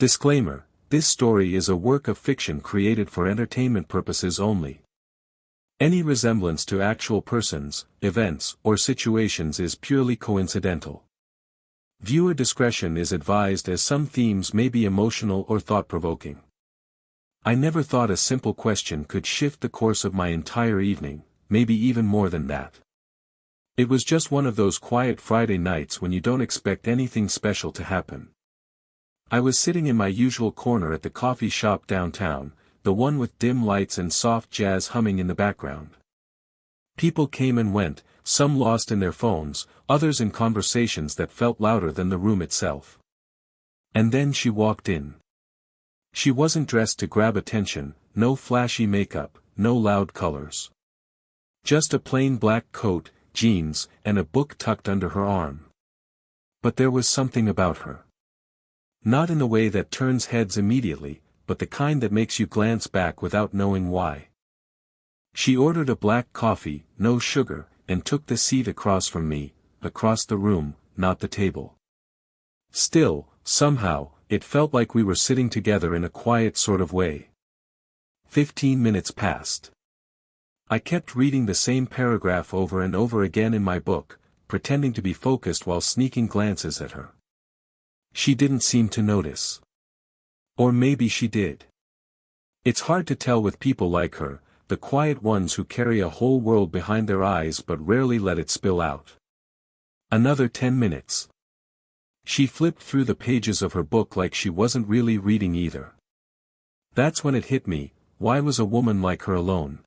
Disclaimer: this story is a work of fiction created for entertainment purposes only. Any resemblance to actual persons, events, or situations is purely coincidental. Viewer discretion is advised as some themes may be emotional or thought-provoking. I never thought a simple question could shift the course of my entire evening, maybe even more than that. It was just one of those quiet Friday nights when you don't expect anything special to happen. I was sitting in my usual corner at the coffee shop downtown, the one with dim lights and soft jazz humming in the background. People came and went, some lost in their phones, others in conversations that felt louder than the room itself. And then she walked in. She wasn't dressed to grab attention, no flashy makeup, no loud colors. Just a plain black coat, jeans, and a book tucked under her arm. But there was something about her. Not in the way that turns heads immediately, but the kind that makes you glance back without knowing why. She ordered a black coffee, no sugar, and took the seat across from me, across the room, not the table. Still, somehow, it felt like we were sitting together in a quiet sort of way. 15 minutes passed. I kept reading the same paragraph over and over again in my book, pretending to be focused while sneaking glances at her. She didn't seem to notice. Or maybe she did. It's hard to tell with people like her, the quiet ones who carry a whole world behind their eyes but rarely let it spill out. Another 10 minutes. She flipped through the pages of her book like she wasn't really reading either. That's when it hit me, why was a woman like her alone?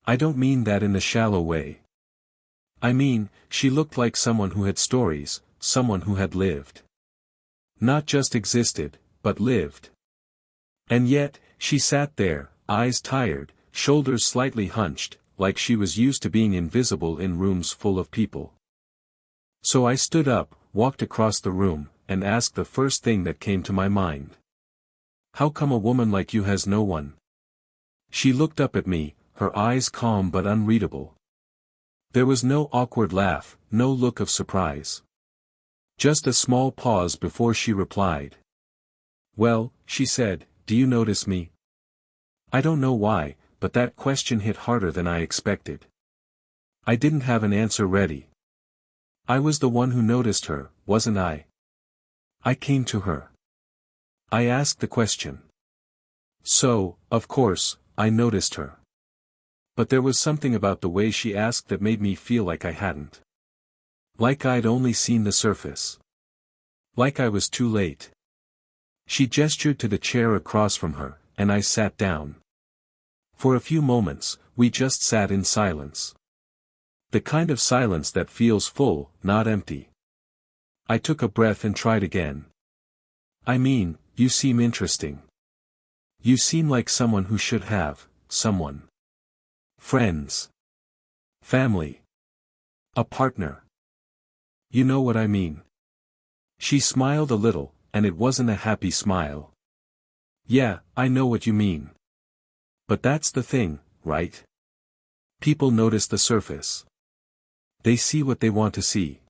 I don't mean that in a shallow way. I mean, she looked like someone who had stories, someone who had lived. Not just existed, but lived. And yet, she sat there, eyes tired, shoulders slightly hunched, like she was used to being invisible in rooms full of people. So I stood up, walked across the room, and asked the first thing that came to my mind. How come a woman like you has no one? She looked up at me, her eyes calm but unreadable. There was no awkward laugh, no look of surprise. Just a small pause before she replied. Well, she said, do you notice me? I don't know why, but that question hit harder than I expected. I didn't have an answer ready. I was the one who noticed her, wasn't I? I came to her. I asked the question. So, of course, I noticed her. But there was something about the way she asked that made me feel like I hadn't. Like I'd only seen the surface. Like I was too late. She gestured to the chair across from her, and I sat down. For a few moments, we just sat in silence. The kind of silence that feels full, not empty. I took a breath and tried again. I mean, you seem interesting. You seem like someone who should have, someone. Friends. Family. A partner. You know what I mean. She smiled a little, and it wasn't a happy smile. Yeah, I know what you mean. But that's the thing, right? People notice the surface. They see what they want to see.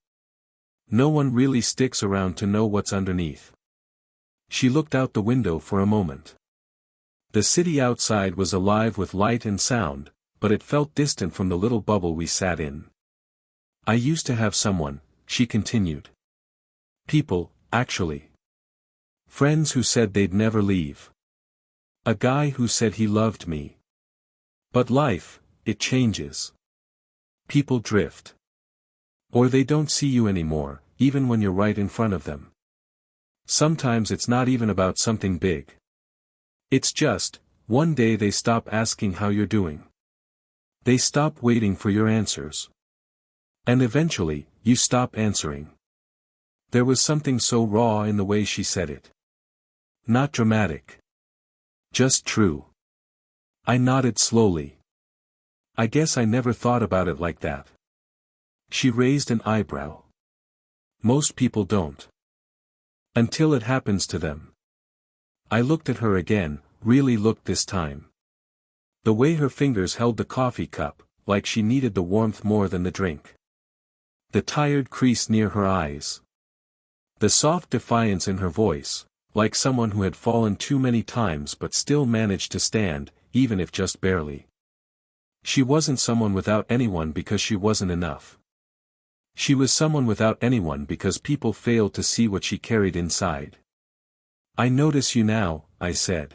No one really sticks around to know what's underneath. She looked out the window for a moment. The city outside was alive with light and sound, but it felt distant from the little bubble we sat in. I used to have someone, she continued. People, actually. Friends who said they'd never leave. A guy who said he loved me. But life, it changes. People drift. Or they don't see you anymore, even when you're right in front of them. Sometimes it's not even about something big. It's just, one day they stop asking how you're doing. They stop waiting for your answers. And eventually, you stop answering. There was something so raw in the way she said it. Not dramatic. Just true. I nodded slowly. I guess I never thought about it like that. She raised an eyebrow. Most people don't. Until it happens to them. I looked at her again, really looked this time. The way her fingers held the coffee cup, like she needed the warmth more than the drink. The tired crease near her eyes. The soft defiance in her voice, like someone who had fallen too many times but still managed to stand, even if just barely. She wasn't someone without anyone because she wasn't enough. She was someone without anyone because people failed to see what she carried inside. "I notice you now," I said.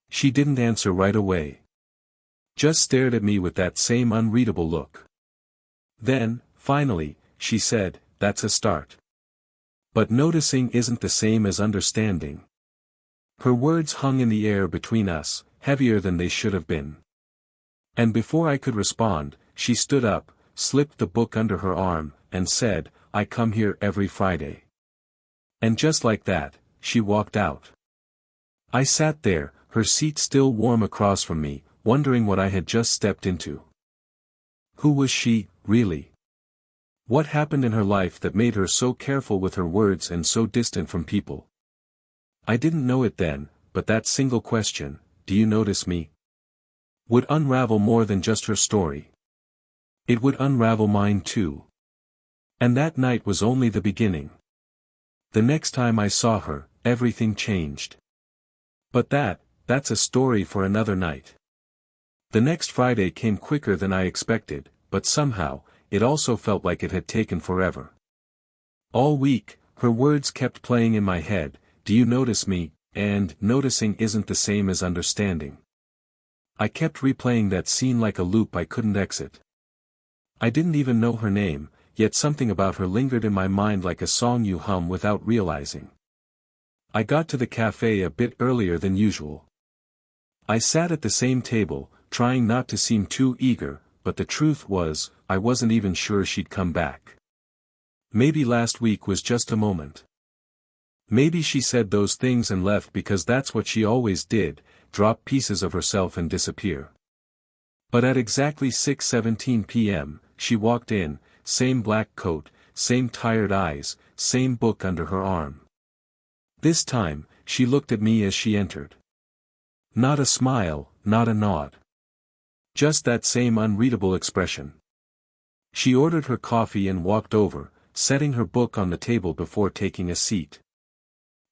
She didn't answer right away. Just stared at me with that same unreadable look. Then, finally, she said, "That's a start. But noticing isn't the same as understanding." Her words hung in the air between us, heavier than they should have been. And before I could respond, she stood up, slipped the book under her arm, and said, "I come here every Friday." And just like that, she walked out. I sat there, her seat still warm across from me, wondering what I had just stepped into. Who was she, really? What happened in her life that made her so careful with her words and so distant from people? I didn't know it then, but that single question, "Do you notice me?" would unravel more than just her story. It would unravel mine too. And that night was only the beginning. The next time I saw her, everything changed. But that's a story for another night. The next Friday came quicker than I expected, but somehow, it also felt like it had taken forever. All week, her words kept playing in my head, "Do you notice me?" and "Noticing isn't the same as understanding." I kept replaying that scene like a loop I couldn't exit. I didn't even know her name, yet something about her lingered in my mind like a song you hum without realizing. I got to the cafe a bit earlier than usual. I sat at the same table, trying not to seem too eager, but the truth was, I wasn't even sure she'd come back. Maybe last week was just a moment. Maybe she said those things and left because that's what she always did, drop pieces of herself and disappear. But at exactly 6:17 p.m., she walked in, same black coat, same tired eyes, same book under her arm. This time, she looked at me as she entered. Not a smile, not a nod. Just that same unreadable expression. She ordered her coffee and walked over, setting her book on the table before taking a seat.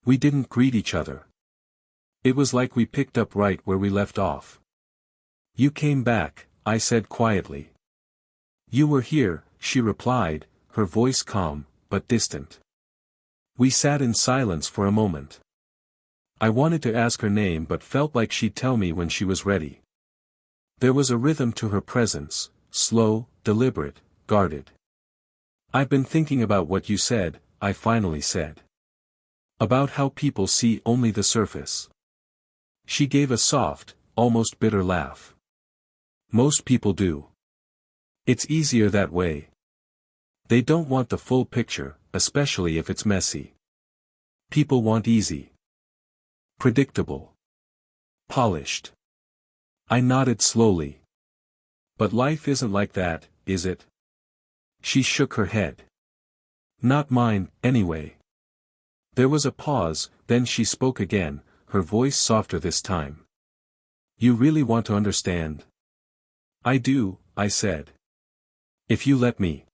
We didn't greet each other. It was like we picked up right where we left off. "You came back," I said quietly. "You were here," she replied, her voice calm, but distant. We sat in silence for a moment. I wanted to ask her name but felt like she'd tell me when she was ready. There was a rhythm to her presence, slow, deliberate, guarded. "I've been thinking about what you said," I finally said. "About how people see only the surface." She gave a soft, almost bitter laugh. "Most people do. It's easier that way. They don't want the full picture, especially if it's messy. People want easy. Predictable. Polished." I nodded slowly. "But life isn't like that, is it?" She shook her head. "Not mine, anyway." There was a pause, then she spoke again, her voice softer this time. "You really want to understand?" "I do," I said. "If you let me."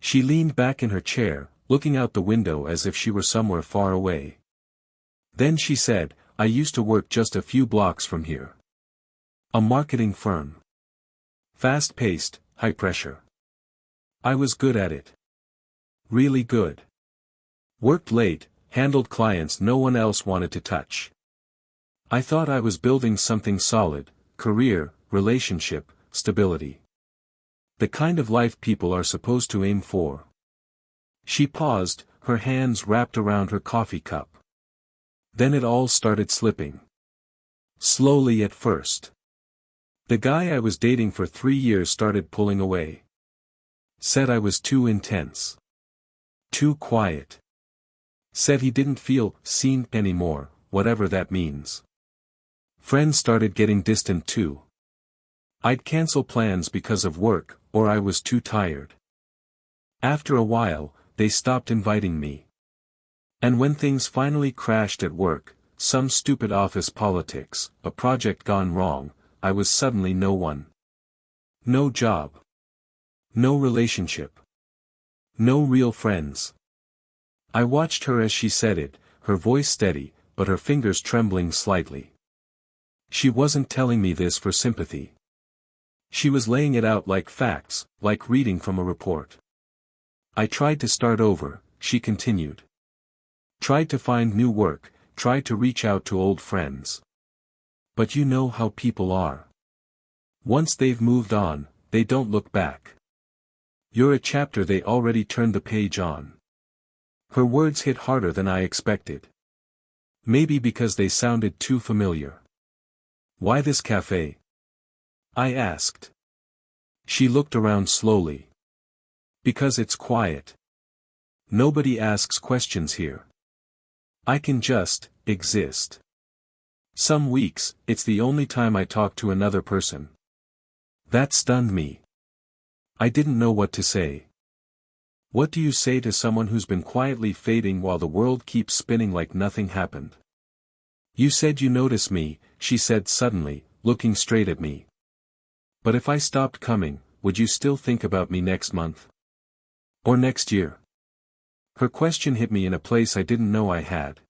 She leaned back in her chair, looking out the window as if she were somewhere far away. Then she said, "I used to work just a few blocks from here. A marketing firm. Fast-paced, high pressure. I was good at it. Really good. Worked late, handled clients no one else wanted to touch. I thought I was building something solid, career, relationship, stability. The kind of life people are supposed to aim for." She paused, her hands wrapped around her coffee cup. Then it all started slipping. Slowly at first. The guy I was dating for 3 years started pulling away. Said I was too intense. Too quiet. Said he didn't feel seen anymore, whatever that means. Friends started getting distant too. I'd cancel plans because of work, or I was too tired. After a while, they stopped inviting me. And when things finally crashed at work, some stupid office politics, a project gone wrong, I was suddenly no one. No job. No relationship. No real friends. I watched her as she said it, her voice steady, but her fingers trembling slightly. She wasn't telling me this for sympathy. She was laying it out like facts, like reading from a report. I tried to start over, she continued. Tried to find new work, tried to reach out to old friends. But you know how people are. Once they've moved on, they don't look back. You're a chapter they already turned the page on. Her words hit harder than I expected. Maybe because they sounded too familiar. Why this cafe? I asked. She looked around slowly. Because it's quiet. Nobody asks questions here. I can just exist. Some weeks, it's the only time I talk to another person. That stunned me. I didn't know what to say. What do you say to someone who's been quietly fading while the world keeps spinning like nothing happened? You said you notice me, she said suddenly, looking straight at me. But if I stopped coming, would you still think about me next month? Or next year? Her question hit me in a place I didn't know I had.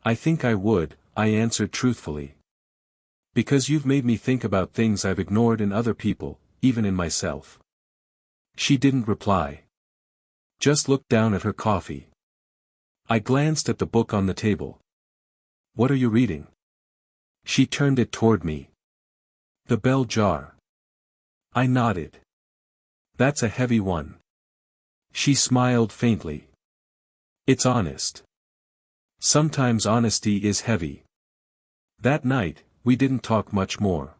I think I would, I answered truthfully. Because you've made me think about things I've ignored in other people, even in myself. She didn't reply. Just looked down at her coffee. I glanced at the book on the table. What are you reading? She turned it toward me. The Bell Jar. I nodded. That's a heavy one. She smiled faintly. It's honest. Sometimes honesty is heavy. That night, we didn't talk much more.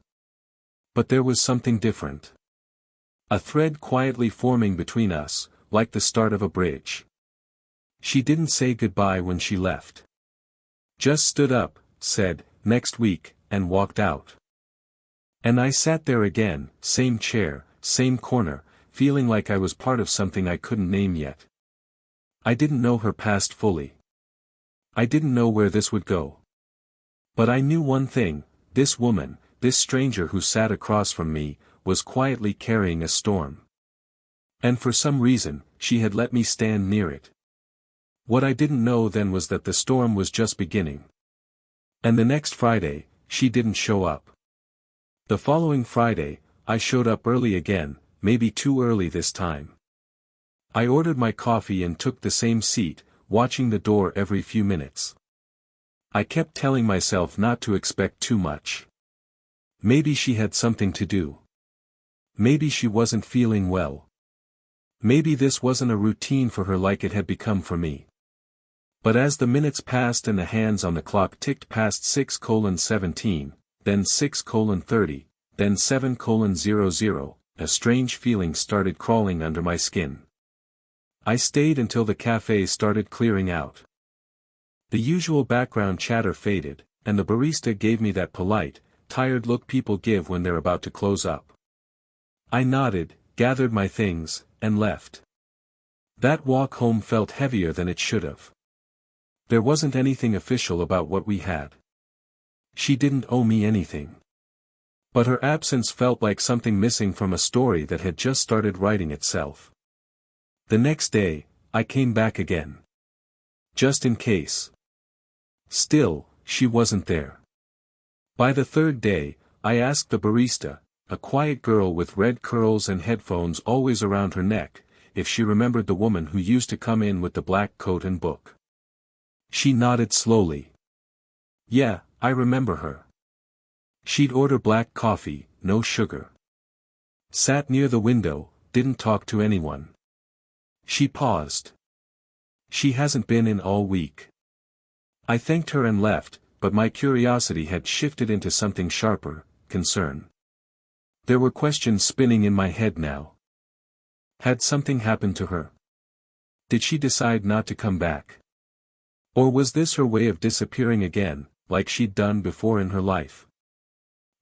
But there was something different. A thread quietly forming between us, like the start of a bridge. She didn't say goodbye when she left. Just stood up, said, "Next week," and walked out. And I sat there again, same chair, same corner, feeling like I was part of something I couldn't name yet. I didn't know her past fully. I didn't know where this would go. But I knew one thing, this woman, this stranger who sat across from me, was quietly carrying a storm. And for some reason, she had let me stand near it. What I didn't know then was that the storm was just beginning. And the next Friday, she didn't show up. The following Friday, I showed up early again, maybe too early this time. I ordered my coffee and took the same seat, watching the door every few minutes. I kept telling myself not to expect too much. Maybe she had something to do. Maybe she wasn't feeling well. Maybe this wasn't a routine for her like it had become for me. But as the minutes passed and the hands on the clock ticked past 6:17, then 6:30, then 7:00, a strange feeling started crawling under my skin. I stayed until the cafe started clearing out. The usual background chatter faded, and the barista gave me that polite, tired look people give when they're about to close up. I nodded, gathered my things, and left. That walk home felt heavier than it should have. There wasn't anything official about what we had. She didn't owe me anything. But her absence felt like something missing from a story that had just started writing itself. The next day, I came back again. Just in case. Still, she wasn't there. By the third day, I asked the barista, a quiet girl with red curls and headphones always around her neck, if she remembered the woman who used to come in with the black coat and book. She nodded slowly. Yeah, I remember her. She'd order black coffee, no sugar. Sat near the window, didn't talk to anyone. She paused. She hasn't been in all week. I thanked her and left, but my curiosity had shifted into something sharper, concern. There were questions spinning in my head now. Had something happened to her? Did she decide not to come back? Or was this her way of disappearing again, like she'd done before in her life?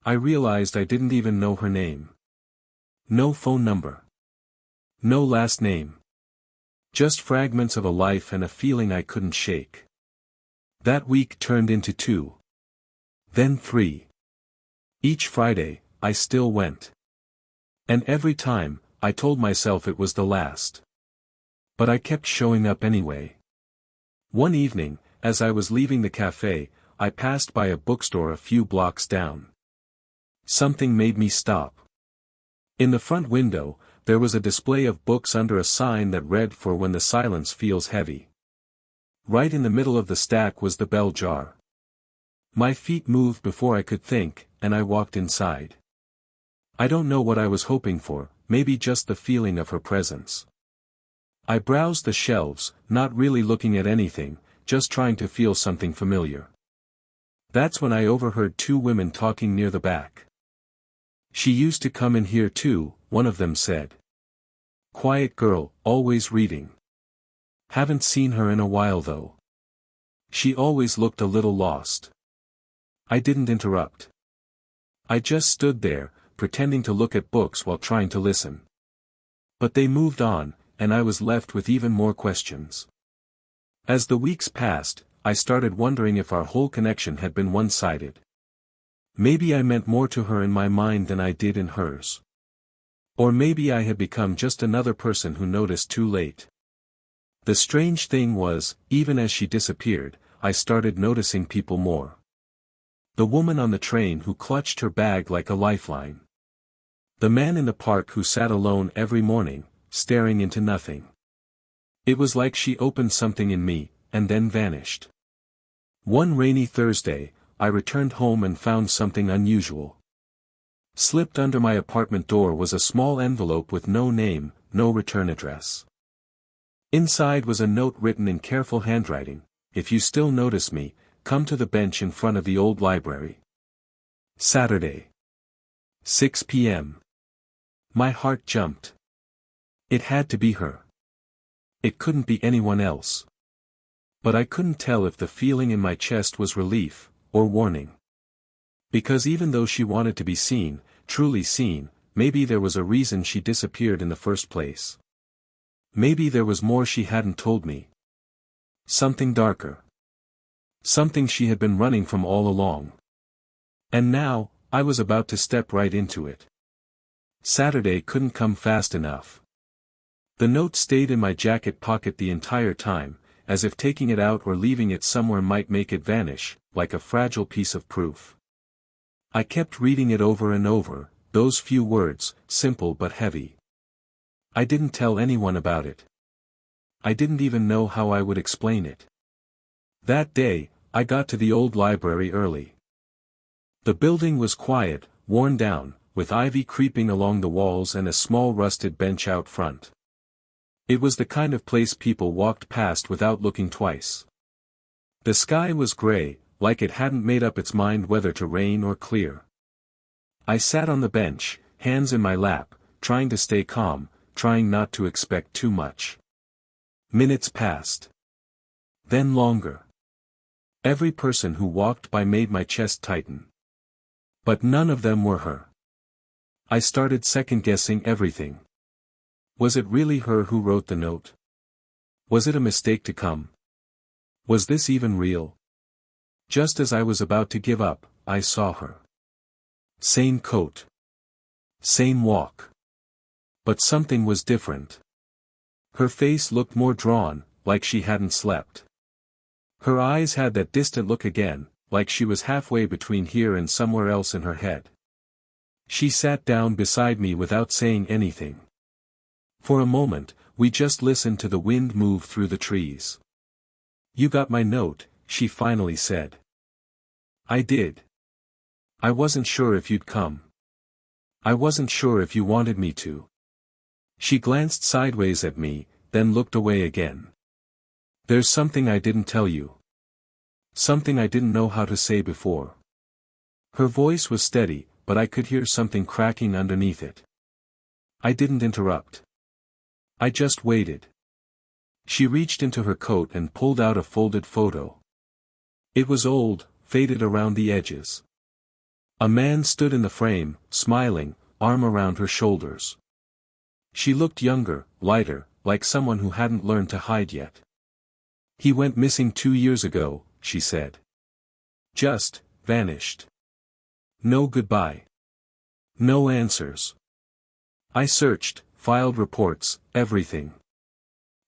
I realized I didn't even know her name. No phone number. No last name. Just fragments of a life and a feeling I couldn't shake. That week turned into 2. Then 3. Each Friday, I still went. And every time, I told myself it was the last. But I kept showing up anyway. One evening, as I was leaving the cafe, I passed by a bookstore a few blocks down. Something made me stop. In the front window, there was a display of books under a sign that read "For When the Silence Feels Heavy." Right in the middle of the stack was the bell jar. My feet moved before I could think, and I walked inside. I don't know what I was hoping for, maybe just the feeling of her presence. I browsed the shelves, not really looking at anything, just trying to feel something familiar. That's when I overheard two women talking near the back. "She used to come in here too," one of them said. "Quiet girl, always reading. Haven't seen her in a while though. She always looked a little lost." I didn't interrupt. I just stood there, pretending to look at books while trying to listen. But they moved on, and I was left with even more questions. As the weeks passed, I started wondering if our whole connection had been one-sided. Maybe I meant more to her in my mind than I did in hers. Or maybe I had become just another person who noticed too late. The strange thing was, even as she disappeared, I started noticing people more. The woman on the train who clutched her bag like a lifeline. The man in the park who sat alone every morning, staring into nothing. It was like she opened something in me, and then vanished. One rainy Thursday, I returned home and found something unusual. Slipped under my apartment door was a small envelope with no name, no return address. Inside was a note written in careful handwriting: "If you still notice me, come to the bench in front of the old library. Saturday. 6 p.m. My heart jumped. It had to be her. It couldn't be anyone else. But I couldn't tell if the feeling in my chest was relief, or warning. Because even though she wanted to be seen, truly seen, maybe there was a reason she disappeared in the first place. Maybe there was more she hadn't told me. Something darker. Something she had been running from all along. And now, I was about to step right into it. Saturday couldn't come fast enough. The note stayed in my jacket pocket the entire time, as if taking it out or leaving it somewhere might make it vanish, like a fragile piece of proof. I kept reading it over and over, those few words, simple but heavy. I didn't tell anyone about it. I didn't even know how I would explain it. That day, I got to the old library early. The building was quiet, worn down, with ivy creeping along the walls and a small rusted bench out front. It was the kind of place people walked past without looking twice. The sky was gray, like it hadn't made up its mind whether to rain or clear. I sat on the bench, hands in my lap, trying to stay calm, trying not to expect too much. Minutes passed. Then longer. Every person who walked by made my chest tighten. But none of them were her. I started second-guessing everything. Was it really her who wrote the note? Was it a mistake to come? Was this even real? Just as I was about to give up, I saw her. Same coat. Same walk. But something was different. Her face looked more drawn, like she hadn't slept. Her eyes had that distant look again, like she was halfway between here and somewhere else in her head. She sat down beside me without saying anything. For a moment, we just listened to the wind move through the trees. "You got my note," she finally said. "I did. I wasn't sure if you'd come. I wasn't sure if you wanted me to." She glanced sideways at me, then looked away again. "There's something I didn't tell you. Something I didn't know how to say before." Her voice was steady, but I could hear something cracking underneath it. I didn't interrupt. I just waited. She reached into her coat and pulled out a folded photo. It was old, faded around the edges. A man stood in the frame, smiling, arm around her shoulders. She looked younger, lighter, like someone who hadn't learned to hide yet. "He went missing 2 years ago," she said. "Just vanished. No goodbye. No answers. I searched, filed reports, everything.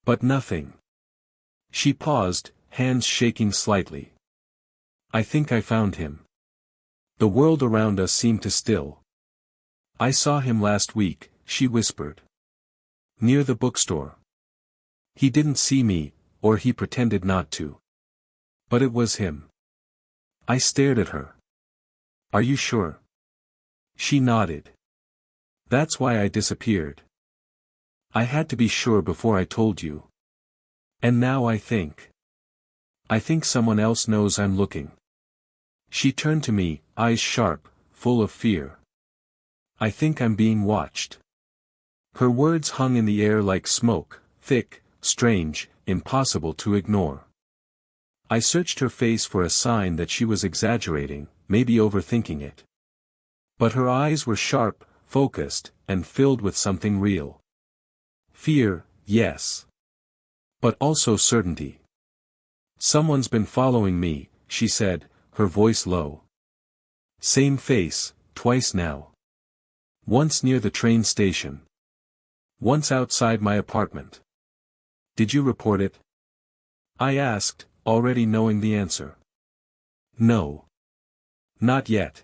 But nothing." She paused, hands shaking slightly. I think I found him. The world around us seemed to still. I saw him last week, she whispered. Near the bookstore. He didn't see me, or he pretended not to. But it was him. I stared at her. Are you sure? She nodded. That's why I disappeared. I had to be sure before I told you. And now I think someone else knows I'm looking. She turned to me, eyes sharp, full of fear. I think I'm being watched. Her words hung in the air like smoke, thick, strange, impossible to ignore. I searched her face for a sign that she was exaggerating, maybe overthinking it. But her eyes were sharp, focused, and filled with something real. Fear, yes. But also certainty. Someone's been following me, she said, her voice low. Same face, twice now. Once near the train station. Once outside my apartment. Did you report it? I asked, already knowing the answer. No. Not yet.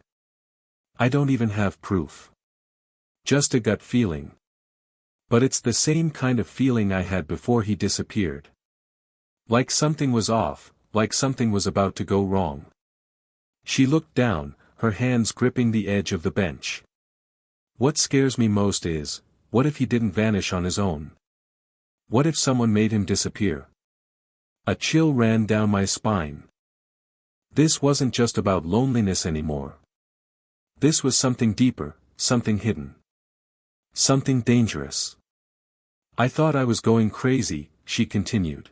I don't even have proof. Just a gut feeling. But it's the same kind of feeling I had before he disappeared. Like something was off, like something was about to go wrong. She looked down, her hands gripping the edge of the bench. What scares me most is, what if he didn't vanish on his own? What if someone made him disappear? A chill ran down my spine. This wasn't just about loneliness anymore. This was something deeper, something hidden. Something dangerous. I thought I was going crazy, she continued.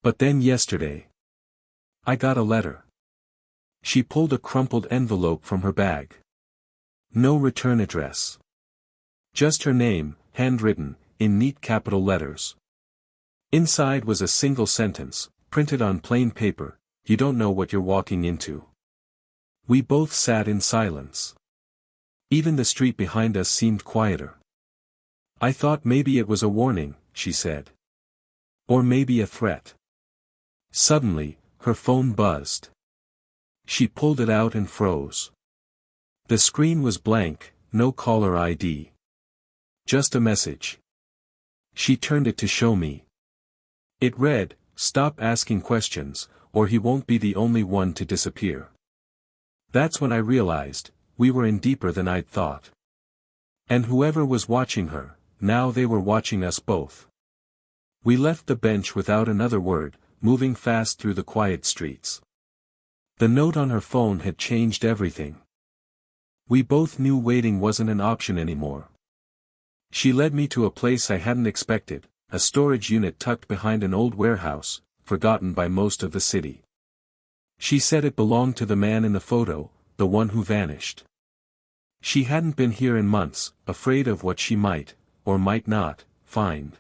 But then yesterday. I got a letter. She pulled a crumpled envelope from her bag. No return address. Just her name, handwritten, in neat capital letters. Inside was a single sentence, printed on plain paper, you don't know what you're walking into. We both sat in silence. Even the street behind us seemed quieter. I thought maybe it was a warning, she said. Or maybe a threat. Suddenly, her phone buzzed. She pulled it out and froze. The screen was blank, no caller ID. Just a message. She turned it to show me. It read, "Stop asking questions, or he won't be the only one to disappear." That's when I realized, we were in deeper than I'd thought. And whoever was watching her, now they were watching us both. We left the bench without another word, moving fast through the quiet streets. The note on her phone had changed everything. We both knew waiting wasn't an option anymore. She led me to a place I hadn't expected, a storage unit tucked behind an old warehouse, forgotten by most of the city. She said it belonged to the man in the photo, the one who vanished. She hadn't been here in months, afraid of what she might, or might not, find.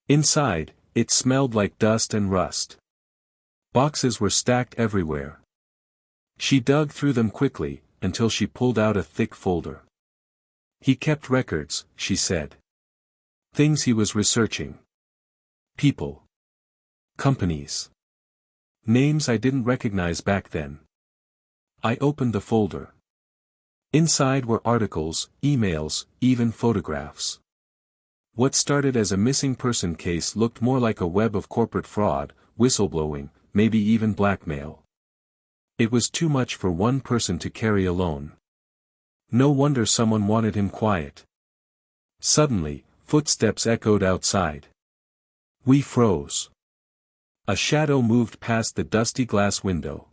Inside, it smelled like dust and rust. Boxes were stacked everywhere. She dug through them quickly, until she pulled out a thick folder. He kept records, she said. Things he was researching. People. Companies. Names I didn't recognize back then. I opened the folder. Inside were articles, emails, even photographs. What started as a missing person case looked more like a web of corporate fraud, whistleblowing, maybe even blackmail. It was too much for one person to carry alone. No wonder someone wanted him quiet. Suddenly, footsteps echoed outside. We froze. A shadow moved past the dusty glass window.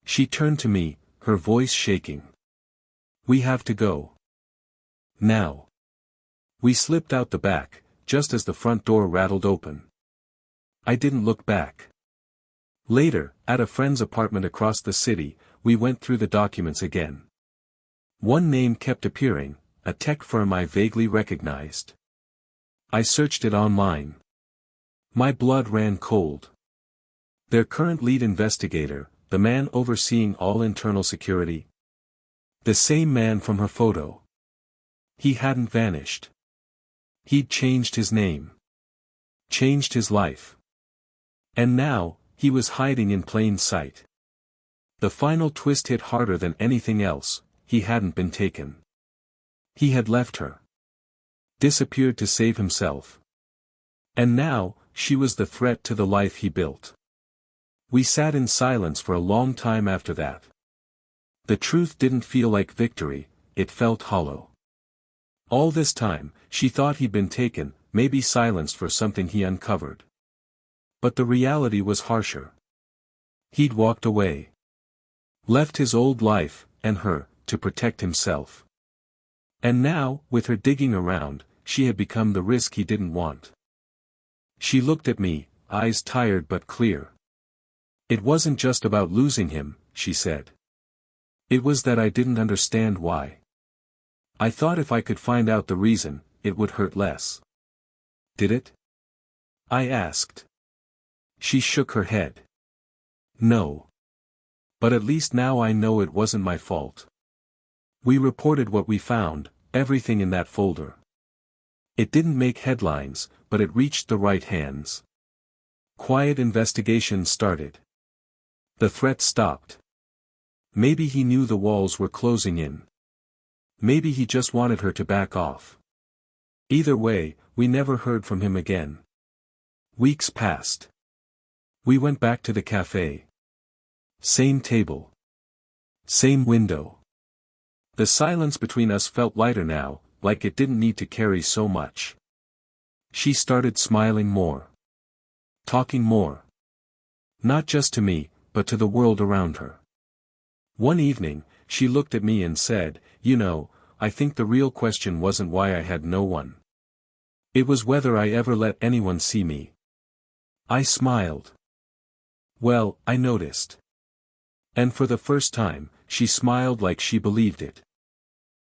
She turned to me, her voice shaking. We have to go. Now. We slipped out the back, just as the front door rattled open. I didn't look back. Later, at a friend's apartment across the city, we went through the documents again. One name kept appearing, a tech firm I vaguely recognized. I searched it online. My blood ran cold. Their current lead investigator, the man overseeing all internal security. The same man from her photo. He hadn't vanished. He'd changed his name. Changed his life. And now, he was hiding in plain sight. The final twist hit harder than anything else. He hadn't been taken. He had left her. Disappeared to save himself. And now, she was the threat to the life he built. We sat in silence for a long time after that. The truth didn't feel like victory, it felt hollow. All this time, she thought he'd been taken, maybe silenced for something he uncovered. But the reality was harsher. He'd walked away. Left his old life, and her, to protect himself. And now, with her digging around, she had become the risk he didn't want. She looked at me, eyes tired but clear. It wasn't just about losing him, she said. It was that I didn't understand why. I thought if I could find out the reason, it would hurt less. Did it? I asked. She shook her head. No. But at least now I know it wasn't my fault. We reported what we found, everything in that folder. It didn't make headlines, but it reached the right hands. Quiet investigation started. The threat stopped. Maybe he knew the walls were closing in. Maybe he just wanted her to back off. Either way, we never heard from him again. Weeks passed. We went back to the cafe. Same table. Same window. The silence between us felt lighter now, like it didn't need to carry so much. She started smiling more. Talking more. Not just to me, but to the world around her. One evening, she looked at me and said, "You know, I think the real question wasn't why I had no one. It was whether I ever let anyone see me." I smiled. Well, I noticed. And for the first time, she smiled like she believed it.